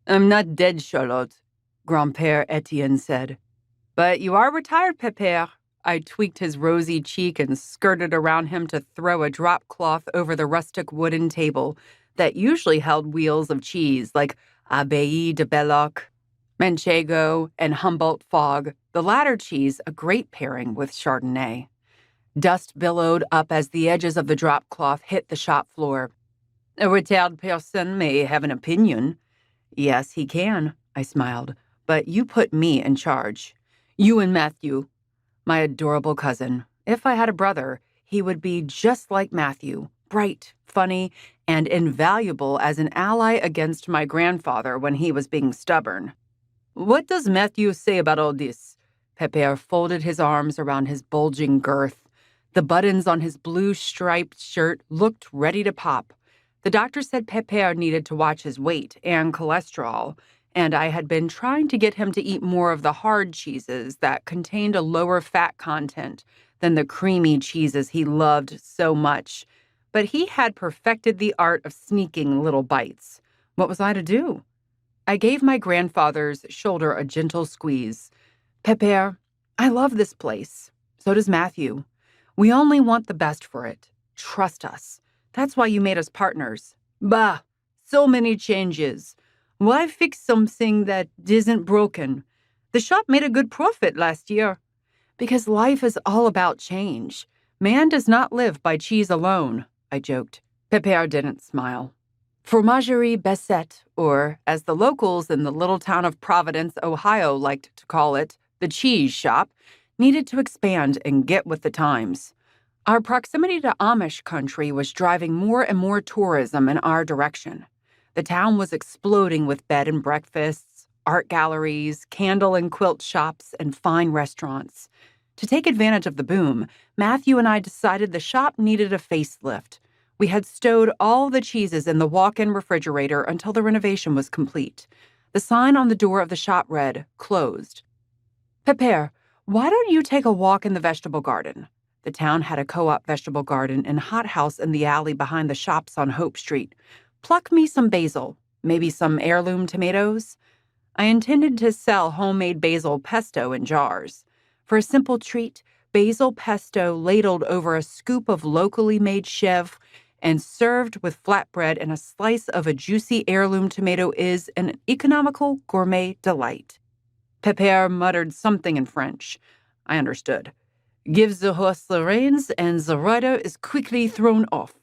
I'm not dead, Charlotte, Grand-Père Etienne said. But you are retired, Pépère. I tweaked his rosy cheek and skirted around him to throw a drop cloth over the rustic wooden table that usually held wheels of cheese like Abbaye de Belloc, Manchego, and Humboldt Fog, the latter cheese a great pairing with Chardonnay. Dust billowed up as the edges of the drop cloth hit the shop floor. A retired person may have an opinion. Yes, he can, I smiled, but you put me in charge. You and Matthew, my adorable cousin. If I had a brother, he would be just like Matthew, bright, funny, and invaluable as an ally against my grandfather when he was being stubborn. What does Matthew say about all this? Pépère folded his arms around his bulging girth. The buttons on his blue striped shirt looked ready to pop. The doctor said Pépère needed to watch his weight and cholesterol, and I had been trying to get him to eat more of the hard cheeses that contained a lower fat content than the creamy cheeses he loved so much. But he had perfected the art of sneaking little bites. What was I to do? I gave my grandfather's shoulder a gentle squeeze. Pépère, I love this place. So does Matthew. We only want the best for it. Trust us. That's why you made us partners. Bah, so many changes. Why fix something that isn't broken? The shop made a good profit last year. Because life is all about change. Man does not live by cheese alone, I joked. Pépère didn't smile. Fromagerie Bessette, or, as the locals in the little town of Providence, Ohio liked to call it, the cheese shop, needed to expand and get with the times. Our proximity to Amish country was driving more and more tourism in our direction. The town was exploding with bed and breakfasts, art galleries, candle and quilt shops, and fine restaurants. To take advantage of the boom, Matthew and I decided the shop needed a facelift. We had stowed all the cheeses in the walk-in refrigerator until the renovation was complete. The sign on the door of the shop read, "Closed." Pépère, why don't you take a walk in the vegetable garden? The town had a co-op vegetable garden and hothouse in the alley behind the shops on Hope Street. Pluck me some basil, maybe some heirloom tomatoes. I intended to sell homemade basil pesto in jars. For a simple treat, basil pesto ladled over a scoop of locally made chèvre and served with flatbread and a slice of a juicy heirloom tomato is an economical gourmet delight. Pépère muttered something in French. I understood. Give the horse the reins, and the rider is quickly thrown off.